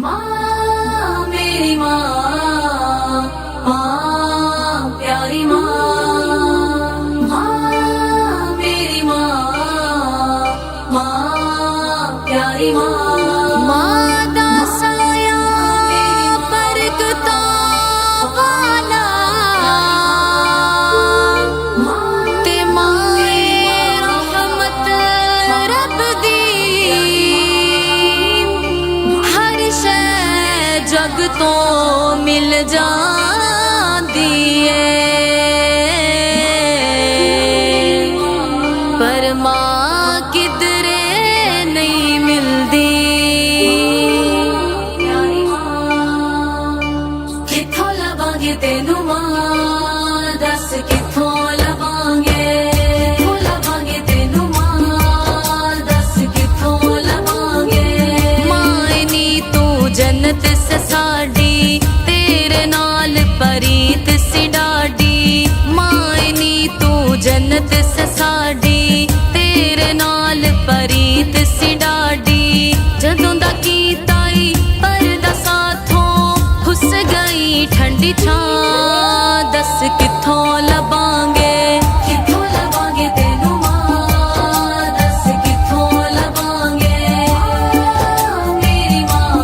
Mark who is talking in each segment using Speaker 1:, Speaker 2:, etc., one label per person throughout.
Speaker 1: माँ मेरी माँ, माँ प्यारी माँ, माँ मेरी माँ, माँ प्यारी माँ।
Speaker 2: माँ दा साया बरकतां वाला ते माए रहमत रब दी हर शै जग तो मिल जांदी ऐ, पर माँ किधरे नहीं मिलदी।
Speaker 1: कित्थों लभांगे तेनू माँ, दस कित्थों लभांगे, कित्थों लभांगे तेनू माँ, दस कित्थों लभांगे।
Speaker 2: माए नी तू जन्नत से साडी, तेरे नाल परीत सी डाडी। माए नी तू जन्नत से साडी, तेरे नाल परीत सी डाडी। जदों दा कीता ई परदा साथों, खुस गई ठंडी छां, दस कित्थों लभांगे।
Speaker 1: कित्थों लभांगे तेनू माँ, दस कित्थों लभांगे। मेरी माँ,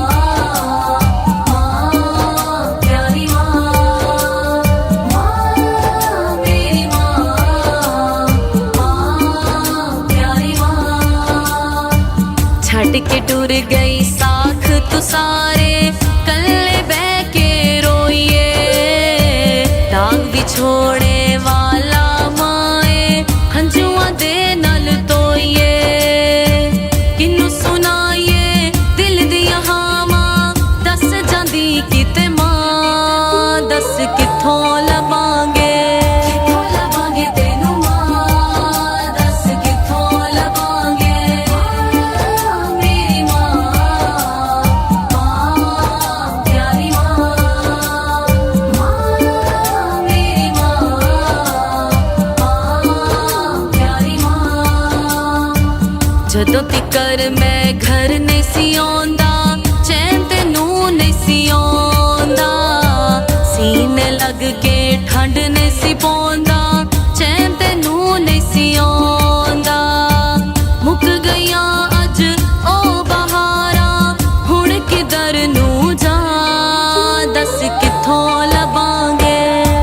Speaker 1: माँ प्यारी माँ, माँ मेरी माँ, माँ प्यारी माँ।
Speaker 2: छड़ के टुर गई साख तू सारे, कल्ले बह के रोइए। दाग भी छोड़े वाला माए, हंजुआं दे नल तोइए। किन्नू सुनाइए दिल दियां हावां, दस जांदी किते मां, दस कित्थों लभांगे।
Speaker 1: कित्थों लभांगे तेनू माँ, दस कित्थों लभांगे। मेरी माँ, माँ प्यारी माँ, माँ मेरी माँ, माँ प्यारी माँ।
Speaker 2: जदों तिकर मैं घर नहीं सी आंदा, चैन तेनू नहीं सी आंदा। सीने लग के ठंड नहीं सी पौंदा, चैन तेनू नहीं सी आंदा। मुक गईयां अज ओ बहारां, हुण किधर नू जा, दस कित्थों लभांगे।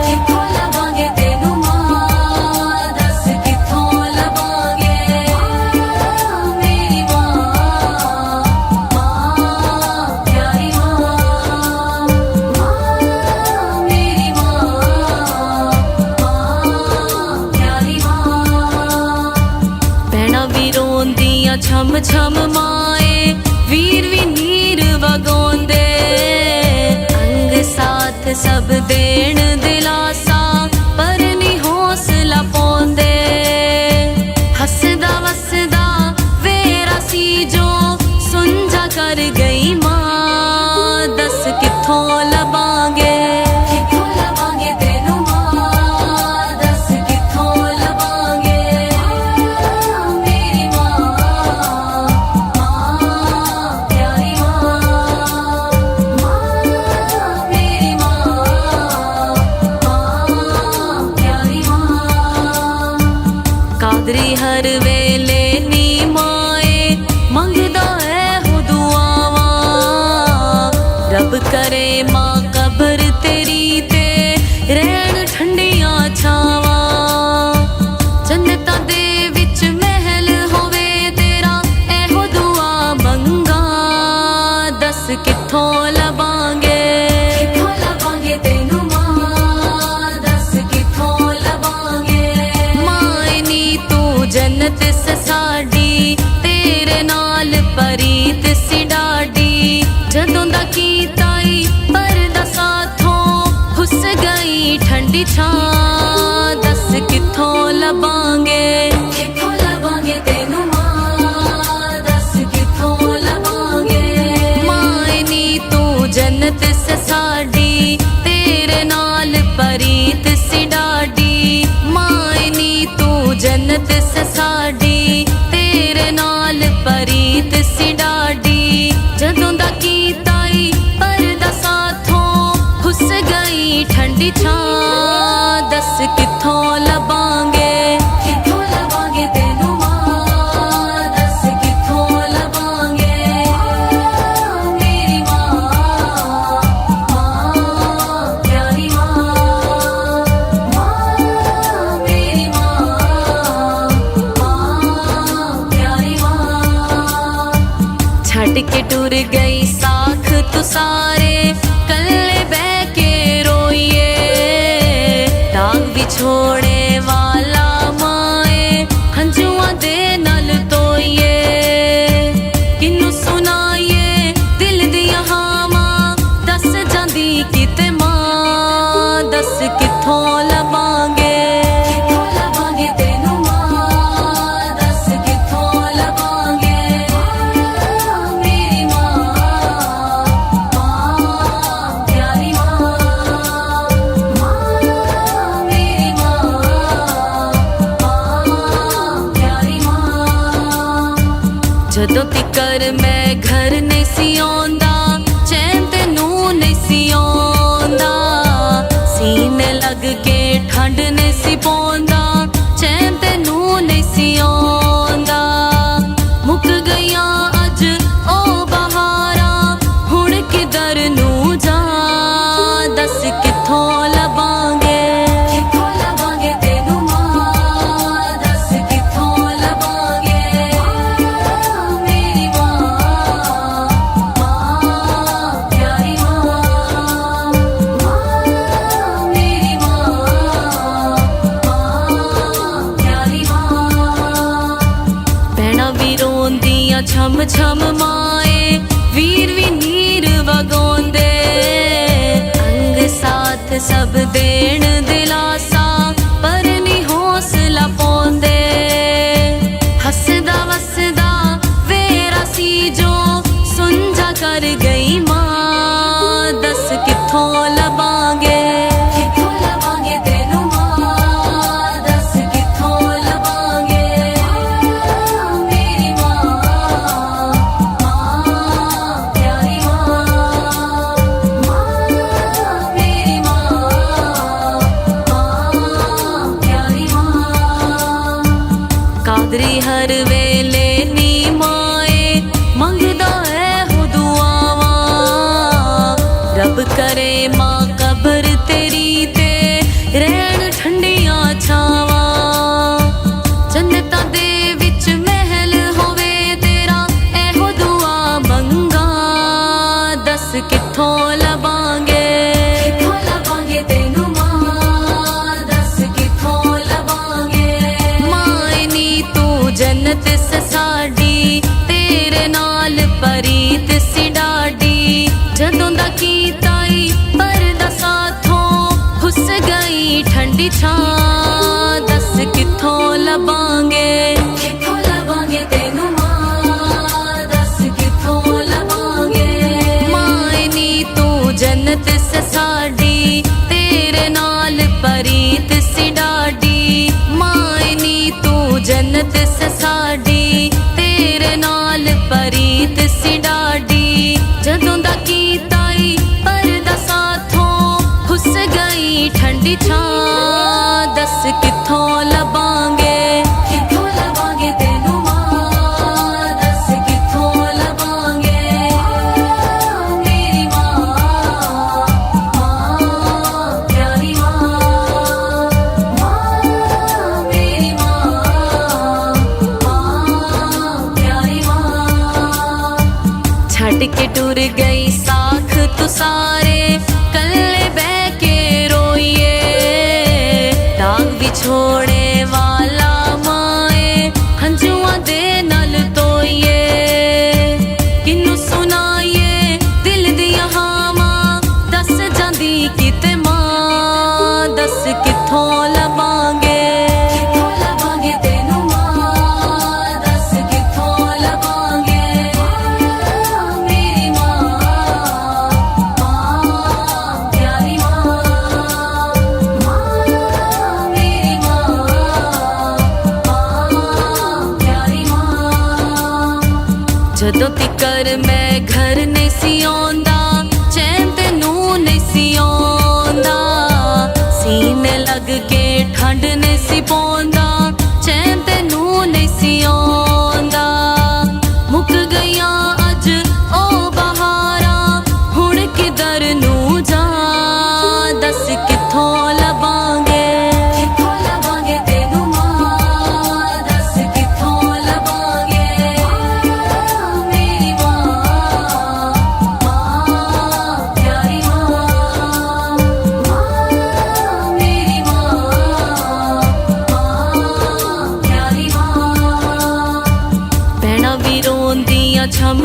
Speaker 1: कित्थों लभांगे तेनू माँ, दस कित्थों लभांगे। मेरी माँ, माँ प्यारी माँ, माँ मेरी माँ, माँ प्यारी माँ।
Speaker 2: भैणां भी रोंदियां छम छम माए, वीर भी नीर वगाउंदे। अंग साथ सब देण दिलासा, पर नी हौसला पाउंदे। हसदा वसदा वेरा सी जो, सुंजा कर गई मां, दस कित्थों लभांगे।
Speaker 1: कित्थों लभांगे तेनू माँ, दस कित्थों लभांगे। मेरी माँ, माँ प्यारी माँ, माँ मेरी माँ, माँ प्यारी माँ।
Speaker 2: कादरी हर वेले नी माए, मंगदा है हो दुआवां। रब करे मां कब्र तेरी ते, रहन ठंडियां छावां। जन्नतां दे विच महल होवे तेरा, एहो दुआ मंगा, दस कित्थों लभांगे।
Speaker 1: कित्थों लभांगे तेनू माँ, दस कित्थों लभांगे।
Speaker 2: माए नी तू जन्नत से साडी, तेरे नाल परीत सी डाडी। जदों दा कीता ई परदा साथों, खुस गई ठंडी छां, दस कित्थों लभांगे।
Speaker 1: कित्थों लभांगे तेनू माँ, दस कित्थों लभांगे।
Speaker 2: माए नी तू जन्नत से साडी, तेरे नाल परीत सी डाडी। माए नी तू जन्नत से साडी, तेरे नाल परीत सी डाडी। जदों दा कीता ई ਸਾਖ ਤੂੰ ਸਾਰੇ ਕੱਲੇ ਬਹਿ ਕੇ ਰੋਈਏ ਦਾਗ ਵਿਛੋੜੇ ਵਾਲਾ ਮਾਏ ਹੰਝੂਆਂ ਦੇ ਨਾਲ ਤੋਈਏ ਕਿਨੂੰ ਸੁਣਾਈਏ ਦਿਲ ਦੀਆਂ ਹਾਵਾਂ ਦੱਸ ਜਾਂਦੀ ਕਿਤੇ ਮਾਂ ਦੱਸ ਕਿੱਥੋਂ ਲਵਾਂਗੇ
Speaker 1: ਕਿੱਥੋਂ ਲਵਾਂਗੇ ਤੈਨੂੰ ਮਾਂ ਦੱਸ ਕਿੱਥੋਂ ਲਵਾਂਗੇ ਮੇਰੀ ਮਾਂ ਮਾਂ ਪਿਆਰੀ ਮਾਂ ਮੇਰੀ ਮਾਂ ਪਿਆਰੀ ਮਾਂ
Speaker 2: ਜਦੋਂ ਤਿਕਰ ਮੈਂ ਘਰ ਨਹੀਂ ਸੀ ਆਉਂਦਾ ਚੈਨ ਤੈਨੂੰ ਨਹੀਂ ਸੀ ਆਉਂਦਾ ਸੀਨੇ ਲੱਗ ਕੇ ਠੰਡ ਨਹੀਂ ਸੀ ਪਾਉਂਦਾ ਚੈਨ ਤੈਨੂੰ ਨਹੀਂ ਸੀ ਆਉਂਦਾ ਮੁੱਕ ਗਈਆਂ ਅੱਜ ਉਹ ਬਹਾਰਾਂ ਹੁਣ ਕਿਧਰ ਨੂੰ ਜਾ ਦੱਸ ਕਿੱਥੋਂ ਲਵਾਂਗੇ
Speaker 1: ਕਿੱਥੋਂ ਲਵਾਂਗੇ ਤੈਨੂੰ ਮਾਂ ਦੱਸ ਕਿੱਥੋਂ ਲਵਾਂਗੇ ਮੇਰੀ ਮਾਂ ਪਿਆਰੀ ਮਾਂ ਮੇਰੀ ਮਾਂ ਪਿਆਰੀ ਮਾਂ
Speaker 2: ਭੈਣਾਂ ਵੀ ਰੋਂਦੀਆਂ ਛਮ ਛਮ ਮਾਏ ਵੀਰ ਵੀ ਨੀਰ ਵਗਾਉਂਦੇ ਅੰਗ ਸਾਥ ਸਭ ਦੇਣ ਦਿਲਾਸਾ ਪਰ ਨੀ ਹੌਸਲਾ ਪਾਉਂਦੇ ਹੱਸਦਾ ਵਸਦਾ ਵੇਰਾ ਸੀ ਜੋ ਸੁੰਝਾ ਕਰ ਗਈ ਮਾਂ ਦੱਸ ਕਿੱਥੋਂ ਲਵਾਂਗੇ
Speaker 1: ਕਿੱਥੋਂ ਲਵਾਂਗੇ ਤੈਨੂੰ ਮਾਂ ਦੱਸ ਕਿੱਥੋਂ ਲਵਾਂਗੇ ਮੇਰੀ ਮਾਂ ਪਿਆਰੀ ਮਾਂ ਮੇਰੀ ਮਾਂ ਪਿਆਰੀ ਮਾਂ
Speaker 2: ਕਾਦਰੀ ਹਰ ਵੇਲੇ ਨੀ ਮਾਏ ਮੰਗਦਾ ਹੈ ਹੋ ਦੁਆਵਾਂ ਰੱਬ ਕਰੇ ਮਾਂ ਕਬਰ ਤੇਰੀ ਤੇ ਰਹਿਣ ਠੰਡੀਆਂ ਛਾਵਾਂ ਜੰਨਤਾਂ ਦੇ ਵਿੱਚ ਮਹਿਲ ਹੋਵੇ ਤੇਰਾ ਇਹੋ ਦੁਆ ਮੰਗਾ ਦੱਸ ਕਿੱਥੋਂ ਲਵਾਂਗੇ
Speaker 1: ਕਿੱਥੋਂ ਲਵਾਂਗੇ ਤੈਨੂੰ ਮਾਂ ਦੱਸ ਕਿੱਥੋਂ ਲਵਾਂਗੇ
Speaker 2: ਮਾਏ ਨੀ ਤੂੰ ਜੰਨਤ ਸਾਡੀ ਤੇਰੇ ਨਾਲ ਪਰੀਤ ਸੀ ਡਾਡੀ ਜਦੋਂ ਦਾ ਕੀਤਾ ਈ ਪਰਦਾ ਸਾਥੋਂ ਹੁਸ ਗਈ ਠੰਡੀ ਛਾਂ ਦੱਸ ਕਿੱਥੋਂ ਲਵਾਂਗੇ
Speaker 1: ਕਿੱਥੋਂ ਲਵਾਂਗੇ ਤੈਨੂੰ ਮਾਂ ਦੱਸ ਕਿੱਥੋਂ ਲਵਾਂਗੇ
Speaker 2: ਮਾਏ ਨੀ ਤੂੰ ਜੰਨਤ ਸਾਡੀ ਤੇਰੇ ਨਾਲ ਪਰੀਤ ਸੀ ਡਾਡੀ ਮਾਏ ਨੀ ਤੂੰ ਜੰਨਤ ਸਾਡੀ ਤੇਰੇ ਨਾਲ ਪਰੀਤ ਸੀ ਡਾਡੀ ਜਦੋਂ ਦਾ ਕੀਤਾ ਈ ਪਰਦਾ ਸਾਥੋਂ ਹੁਸ ਗਈ ਠੰਡੀ ਛਾਂ ਦੱਸ ਕਿੱਥੋਂ ਲਵਾਂਗੇ
Speaker 1: ਕਿੱਥੋਂ ਲਵਾਂਗੇ ਤੈਨੂੰ ਮਾਂ ਦੱਸ ਕਿੱਥੋਂ ਲਵਾਂਗੇ ਮੇਰੀ ਮਾਂ ਪਿਆਰੀ ਮਾਂ ਮੇਰੀ ਮਾਂ ਪਿਆਰੀ ਮਾਂ
Speaker 2: ਛੱਡ ਕੇ ਟੁਰ ਗਈ ਸਾਖ ਤੂੰ ਸਾਰੇ ਕੱਲੇ ਬਹਿ ਕੇ ਰੋਈਏ ਦਾਗ ਵਿਛੋੜੇ ਵਾਲਾ ਮਾਏ ਹੰਝੂਆਂ ਦੇ ਨਾਲ ਤੋਈਏ ਕਿਨੂੰ ਸੁਣਾਈਏ ਦਿਲ ਦੀਆਂ ਹਾਵਾਂ ਦੱਸ ਜਾਂਦੀ ਕਿਤੇ ਮਾਂ ਦੱਸ ਕਿੱਥੋਂ ਲਵਾਂਗੇ
Speaker 1: ਕਿੱਥੋਂ ਲਵਾਂਗੇ ਤੈਨੂੰ ਮਾਂ ਦੱਸ ਕਿੱਥੋਂ ਲਵਾਂਗੇ ਮੇਰੀ ਮਾਂ ਪਿਆਰੀ ਮਾਂ ਮੇਰੀ ਮਾਂ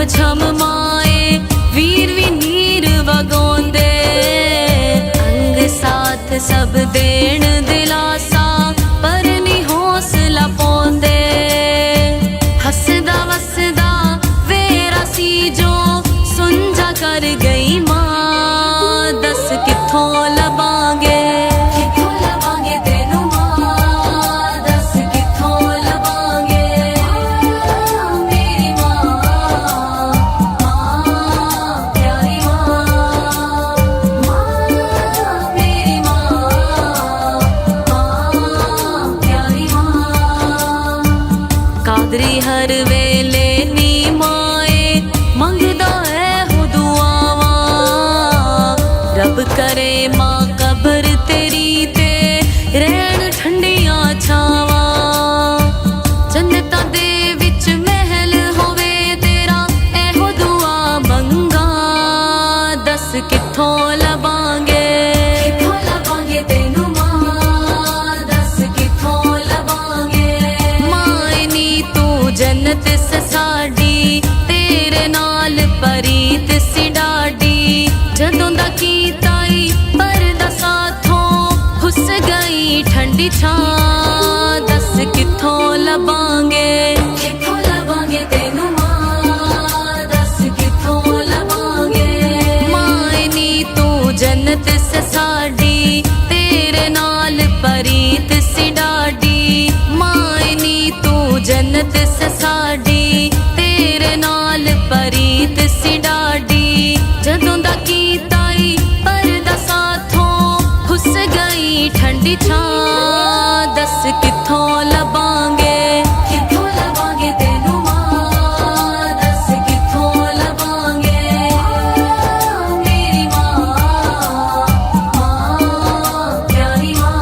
Speaker 2: ਛਮ ਮਾਏ ਵੀਰ ਵੀ ਨੀਰ ਵਗਾਉਂਦੇ ਅੰਗ ਸਾਥ ਸਭ ਦੇਣ ਦਿਲਾਸਾ ਪਰ ਨੀ ਹੌਸਲਾ ਪਾਉਂਦੇ ਹੱਸਦਾ ਵਸਦਾ ਵੇਰਾ ਸੀ ਜੋ ਸੁੰਝਾ ਕਰ ਗਈ ਮਾਂ ਦੱਸ ਕਿੱਥੋਂ ਲਵਾਂਗੇ
Speaker 1: ਕਿੱਥੋਂ ਲਵਾਂਗੇ ਤੈਨੂੰ ਮਾਂ ਦੱਸ ਕਿੱਥੋਂ ਲਵਾਂਗੇ ਮੇਰੀ ਮਾਂ ਪਿਆਰੀ ਮਾਂ ਮੇਰੀ ਮਾਂ ਪਿਆਰੀ ਮਾਂ
Speaker 2: ਕਾਦਰੀ ਹਰ ਵੇਲੇ ਨੀ ਮਾਏ ਮੰਗਦਾ ਹੈ ਹੋ ਦੁਆਵਾਂ ਰੱਬ ਕਰੇ ਮਾਂ ਕਬਰ ਤੇਰੀ ਤੇ ਰਹਿਣ ਠੰਡੀਆਂ ਛਾਵਾਂ ਜੰਨਤਾਂ ਦੇ ਵਿੱਚ ਮਹਿਲ ਹੋਵੇ ਤੇਰਾ ਇਹੋ ਦੁਆ ਮੰਗਾ ਦੱਸ ਕਿੱਥੋਂ ਲਵਾਂਗੇ
Speaker 1: ਕਿੱਥੋਂ ਲਵਾਂਗੇ ਤੈਨੂੰ ਮਾਂ ਦੱਸ ਕਿੱਥੋਂ ਲਵਾਂਗੇ
Speaker 2: ਮਾਏ ਨੀ ਤੂੰ ਜੰਨਤ ਸਾਡੀ ਤੇਰੇ ਨਾਲ ਪਰੀਤ ਸੀ ਡਾਡੀ ਜਦੋਂ ਦਾ ਕੀਤਾ ਈ ਪਰਦਾ ਸਾਥੋਂ ਹੁੱਸ ਗਈ ਠੰਡੀ ਛਾਂ ਦੱਸ ਕਿੱਥੋਂ ਲਵਾਂਗੇ
Speaker 1: ਕਿੱਥੋਂ ਲਵਾਂਗੇ ਤੈਨੂੰ ਮਾਂ ਦੱਸ ਕਿੱਥੋਂ ਲਵਾਂਗੇ
Speaker 2: ਮਾਏ ਨੀ ਤੂੰ ਜੰਨਤ ਸਾਡੀ ਤੇਰੇ ਨਾਲ ਪਰੀਤ ਸੀ ਡਾਡੀ ਮਾਏ ਨੀ ਤੂੰ ਜੰਨਤ ਸਾਡੀ ਤੇਰੇ ਨਾਲ ਪਰੀਤ ਸੀ ਡਾਡੀ ਜਦੋਂ ਦਾ ਕੀਤਾ ਈ ਪਰਦਾ ਸਾਥੋਂ ਹੁੱਸ ਗਈ ਠੰਡੀ ਛਾਂ ਦੱਸ ਕਿੱਥੋਂ ਲਵਾਂਗੇ
Speaker 1: ਕਿੱਥੋਂ ਲਵਾਂਗੇ ਤੈਨੂੰ ਮਾਂ ਦੱਸ ਕਿੱਥੋਂ ਲਵਾਂਗੇ ਮੇਰੀ ਮਾਂ ਪਿਆਰੀ ਮਾਂ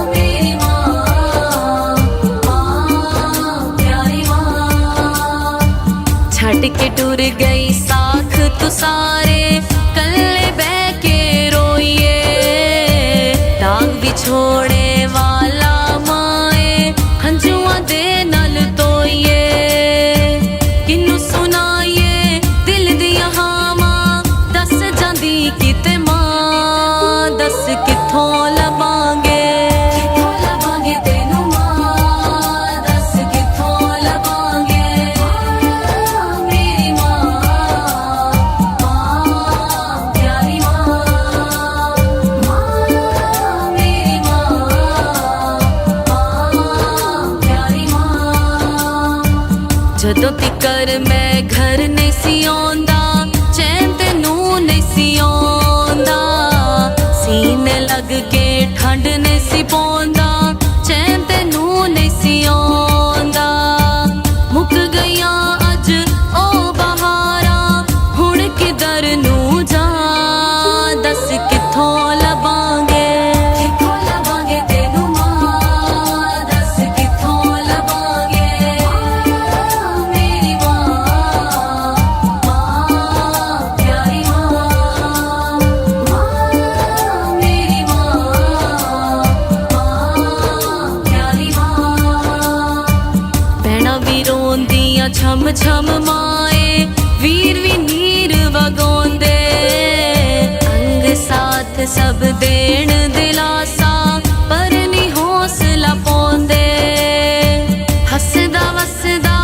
Speaker 1: ਮੇਰੀ ਮਾਂ ਪਿਆਰੀ ਮਾਂ
Speaker 2: ਛੱਡ ਕੇ ਟੁਰ ਗਈ ਸਾਖ ਤੂੰ ਸਾਰੇ ਕੱਲੇ ਬਹਿ ਕੇ ਰੋਈਏ ਦਾਗ ਵਿਛੋੜੇ ਵਾਲਾ ਮਾਏ ਹੰਝੂਆਂ ਦੇ ਨਾਲ ਤੋਈਏ ਕਿਨੂੰ ਸੁਣਾਈਏ ਦਿਲ ਦੀਆਂ ਹਾਵਾਂ ਦੱਸ ਜਾਂਦੀ ਕਿਤੇ ਮਾਂ ਦੱਸ ਕਿੱਥੋਂ ਲਵਾਂਗੇ
Speaker 1: ਕਿੱਥੋਂ ਲਵਾਂਗੇ ਤੈਨੂੰ ਮਾਂ ਦੱਸ ਕਿੱਥੋਂ ਲਵਾਂਗੇ ਮੇਰੀ ਮਾਂ ਪਿਆਰੀ ਮਾਂ ਮੇਰੀ ਮਾਂ ਪਿਆਰੀ ਮਾਂ
Speaker 2: ਜਦੋਂ ਤਿਕਰ ਮੈਂ ਘਰ ਨਹੀਂ ਸੀ ਆਉਂਦਾ ਚੈਨ ਤੈਨੂੰ ਨਹੀਂ ਸੀ ਆਉਂਦਾ ਸੀਨੇ ਲੱਗ ਕੇ ਠੰਡ ਨਹੀਂ ਸੀ ਪਾਉਂਦਾ ਚੈਨ ਤੈਨੂੰ ਨਹੀਂ ਸੀ ਆਉਂਦਾ ਮੁੱਕ ਗਈਆਂ ਅੱਜ ਉਹ ਬਹਾਰਾਂ ਹੁਣ ਕਿਧਰ ਨੂੰ ਜਾ ਦੱਸ ਕਿੱਥੋਂ ਲਵਾਂਗੇ
Speaker 1: ਕਿੱਥੋਂ ਲਵਾਂਗੇ ਤੈਨੂੰ ਮਾਂ ਦੱਸ ਕਿੱਥੋਂ ਲਵਾਂਗੇ ਮੇਰੀ ਮਾਂ ਪਿਆਰੀ ਮਾਂ ਮੇਰੀ ਮਾਂ ਪਿਆਰੀ ਮਾਂ
Speaker 2: ਭੈਣਾਂ ਵੀ ਰੋਂਦੀਆਂ ਛਮ ਛਮ ਮਾਏ ਵੀਰ ਵੀ ਨੀਰ ਵਗਾਉਂਦੇ ਅੰਗ ਸਾਥ ਸਭ ਦੇਣ ਦਿਲਾਸਾ ਪਰ ਨੀ ਹੌਸਲਾ ਪਾਉਂਦੇ ਹੱਸਦਾ ਵਸਦਾ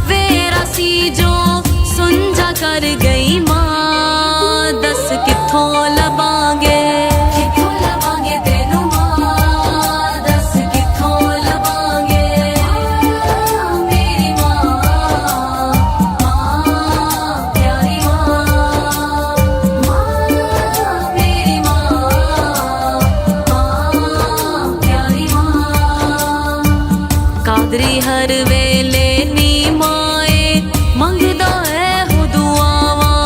Speaker 2: ਵੇਰਾ ਸੀ ਜੋ ਸੁੰਝਾ ਕਰ ਗਈ ਮਾਂ ਦੱਸ ਕਿੱਥੋਂ ਲਵਾਂਗੇ
Speaker 1: ਕਿੱਥੋਂ ਲਵਾਂਗੇ ਤੈਨੂੰ ਮਾਂ ਦੱਸ ਕਿੱਥੋਂ ਲਵਾਂਗੇ ਮੇਰੀ ਮਾਂ ਪਿਆਰੀ ਮਾਂ ਮੇਰੀ ਮਾਂ ਪਿਆਰੀ ਮਾਂ
Speaker 2: ਕਾਦਰੀ ਹਰ ਵੇਲੇ ਨੀ ਮਾਏ ਮੰਗਦਾ ਹੈ ਹੋ ਦੁਆਵਾਂ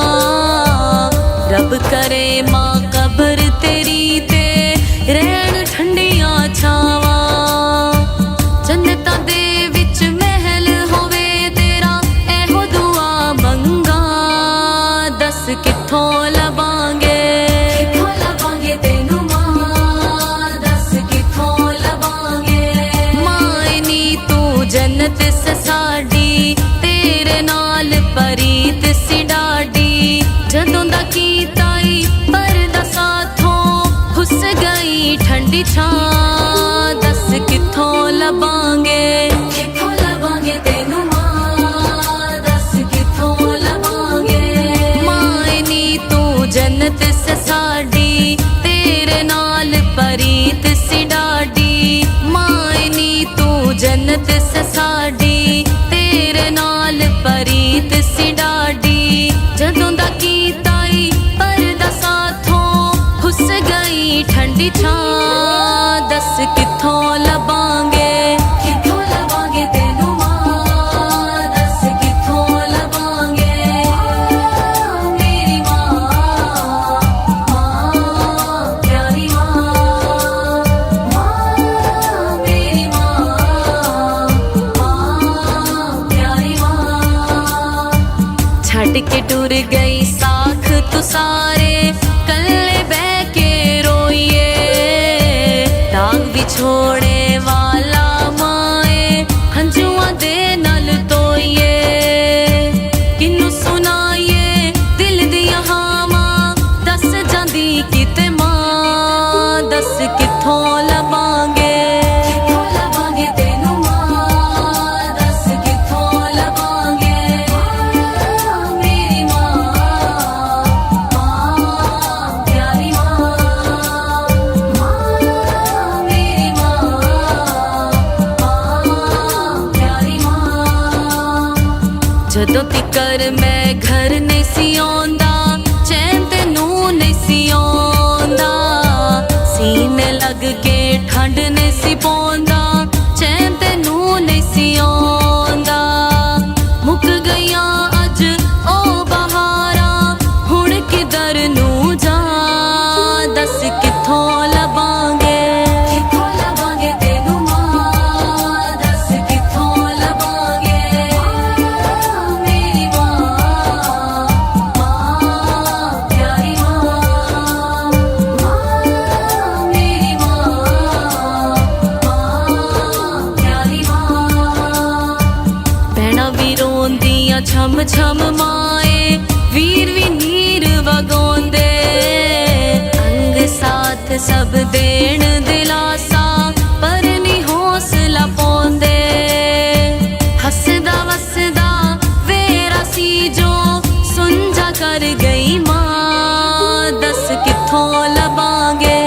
Speaker 2: ਰੱਬ ਕਰੇ ਮਾਂ ਕਬਰ ਤੇਰੀ ਤੇ ਰਹਿਣ ਠੰਡੀਆਂ ਛਾਵਾਂ ਜੰਨਤਾਂ ਦੇ ਵਿੱਚ ਮਹਿਲ ਹੋਵੇ ਤੇਰਾ ਇਹੋ ਦੁਆ ਮੰਗਾ ਦੱਸ ਕਿੱਥੋਂ ਲਵਾਂਗੇ
Speaker 1: ਕਿੱਥੋਂ ਲਵਾਂਗੇ ਤੈਨੂੰ ਮਾਂ ਦੱਸ ਕਿੱਥੋਂ ਲਵਾਂਗੇ
Speaker 2: ਮਾਏ ਨੀ ਤੂੰ ਜੰਨਤ ਸਾਡੀ ਤੇ ਠੰਡੀ ਛਾਂ ਦੱਸ ਕਿੱਥੋਂ ਲੱਭਾਂਗੇ
Speaker 1: ਕਿੱਥੋਂ ਲਵਾਂਗੇ ਤੈਨੂੰ ਮਾਂ ਦੱਸ ਕਿੱਥੋਂ ਲਵਾਂਗੇ
Speaker 2: ਮਾਂ ਨੀ ਤੂੰ ਜੰਨਤ ਸਾਡੀ ਤੇਰੇ ਨਾਲ ਪਰੀਤ ਸੀ ਡਾਢੀ ਮਾਂ ਨੀ ਤੂੰ ਜੰਨਤ ਸਾਡੀ ਤੇਰੇ ਨਾਲ ਪਰੀਤ ਸੀ ਡਾਢੀ ਜਦੋਂ ਦਾ ਕੀਤਾ ਈ ਪਰਦਾ ਸਾਥੋਂ ਹੁੱਸ ਗਈ ਠੰਡੀ ਛਾਂ ਦੱਸ ਕਿੱਥੋਂ ਲੱਭਾਂਗੇ
Speaker 1: ਕਿੱਥੋਂ ਲਵਾਂਗੇ ਤੈਨੂੰ ਮਾਂ ਦੱਸ ਕਿੱਥੋਂ ਲਵਾਂਗੇ ਮੇਰੀ ਮਾਂ ਮਾਂ ਪਿਆਰੀ ਮਾਂ ਮਾਂ ਮੇਰੀ ਮਾਂ ਮਾਂ ਪਿਆਰੀ ਮਾਂ
Speaker 2: ਛੱਡ ਕੇ ਟੁਰ ਗਈ ਸਾਖ ਤੂੰ ਸਾਰੇ ਕੱਲੇ ਬਹਿ ਕੇ ਰੋਈਏ ਦਾਗ ਵਿਛੋੜੇ ਵਾਲਾ ਮਾਏ ਹੰਝੂਆਂ ਦੇ ਨਾਲ ਤੋਈਏ ਕਿਨੂੰ ਸੁਣਾਈਏ ਦਿਲ ਦੀਆਂ ਹਾਵਾਂ ਦੱਸ ਜਾਂਦੀ ਕਿਤੇ ਮਾਂ ਦੱਸ ਕਿੱਥੋਂ ਲਵਾਂਗੇ
Speaker 1: ਕਿੱਥੋਂ ਲਵਾਂਗੇ ਤੈਨੂੰ ਮਾਂ ਦੱਸ ਕਿੱਥੋਂ ਲਵਾਂਗੇ ਮੇਰੀ ਮਾਂ ਮਾਂ ਪਿਆਰੀ ਮਾਂ ਮਾਂ ਮੇਰੀ ਮਾਂ ਮਾਂ ਪਿਆਰੀ ਮਾਂ
Speaker 2: ਜਦੋਂ ਤਿਕਰ ਮੈਂ ਘਰ ਨਹੀਂ ਸੀ ਆਉਂਦਾ ਚੈਨ ਤੈਨੂੰ ਨਹੀਂ ਸੀ ਆਉਂਦਾ ਸੀਨੇ ਲੱਗ ਕੇ ਠੰਡ ਨਹੀਂ ਸੀ ਪਾਉਂਦਾ ਚੈਨ ਤੈਨੂੰ ਨਹੀਂ ਸੀ ਆਉਂਦਾ ਮੁੱਕ ਗਈਆਂ ਅੱਜ ਉਹ ਬਹਾਰਾਂ ਹੁਣ ਕਿਧਰ ਨੂੰ ਜਾ ਦੱਸ ਕਿੱਥੋਂ ਲੱਭਾਂਗੇ
Speaker 1: ਕਿੱਥੋਂ ਲਵਾਂਗੇ ਤੈਨੂੰ ਮਾਂ ਦੱਸ ਕਿੱਥੋਂ ਲਵਾਂਗੇ ਮੇਰੀ ਮਾਂ ਮਾਂ ਪਿਆਰੀ ਮਾਂ ਮਾਂ ਮੇਰੀ ਮਾਂ ਮਾਂ ਪਿਆਰੀ ਮਾਂ
Speaker 2: ਭੈਣਾਂ ਵੀ ਰੋਂਦੀਆਂ ਛਮ ਛਮ ਮਾਏ ਵੀਰ ਵੀ ਨੀਰ ਵਗਾਉਂਦੇ ਅੰਗ ਸਾਥ ਸਭ ਦੇਣ ਦਿਲਾਸਾ ਪਰ ਨੀ ਹੌਸਲਾ ਪਾਉਂਦੇ ਹੱਸਦਾ ਵਸਦਾ ਵੇਰਾ ਸੀ ਜੋ ਸੁੰਝਾ ਕਰ ਗਈ ਮਾਂ ਦੱਸ ਕਿੱਥੋਂ ਲੱਭਾਂਗੇ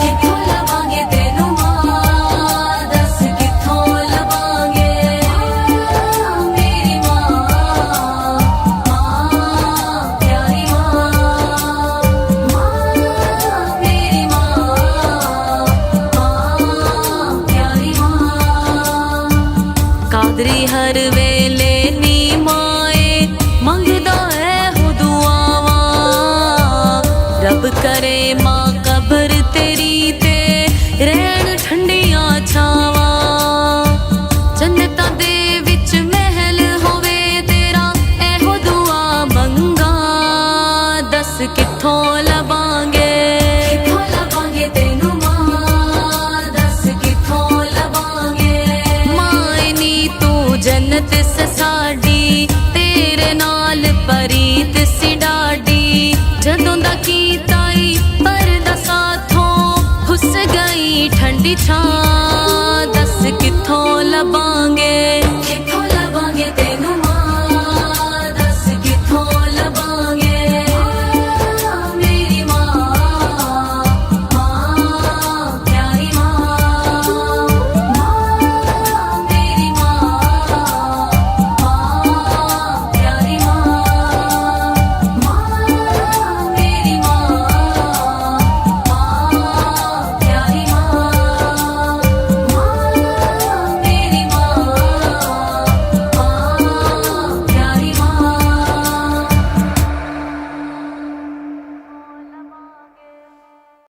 Speaker 1: ਕਿੱਥੋਂ ਲਵਾਂਗੇ ਤੈਨੂੰ ਮਾਂ ਦੱਸ ਕਿੱਥੋਂ ਲਵਾਂਗੇ ਮੇਰੀ ਮਾਂ ਮਾਂ ਪਿਆਰੀ ਮਾਂ ਮਾਂ ਮੇਰੀ ਮਾਂ ਮਾਂ ਪਿਆਰੀ ਮਾਂ
Speaker 2: ਕਾਦਰੀ ਹਰ ਵੇਲੇ ਨੀ ਮਾਏ ਮੰਗਦਾ ਹੈ ਹੋ ਦੁਆਵਾਂ ਰੱਬ ਕਰੇ ਮਾਂ ਕਬਰ ਤੇਰੀ ਤੇ ਰਹਿਣ ਠੰਡੀਆਂ ਛਾਵਾਂ ਜੰਨਤਾਂ ਦੇ ਵਿੱਚ ਮਹਿਲ ਹੋਵੇ ਤੇਰਾ ਇਹੋ ਦੁਆ ਮੰਗਾ ਦੱਸ ਕਿੱਥੋਂ ਲੱਭਾਂਗੇ
Speaker 1: ਕਿੱਥੋਂ ਲਵਾਂਗੇ ਤੈਨੂੰ ਮਾਂ ਦੱਸ ਕਿੱਥੋਂ ਲਵਾਂਗੇ
Speaker 2: ਮਾਂ ਨੀ ਤੂੰ ਜੰਨਤ ਸਾਡੀ ਤੇਰੇ ਨਾਲ ਪਰੀਤ ਸੀ ਡਾਢੀ ਜਦੋਂ ਦਾ ਕੀਤਾ ਈ ਪਰਦਾ ਸਾਥੋਂ ਹੁੱਸ ਗਈ ਠੰਡੀ ਛਾਂ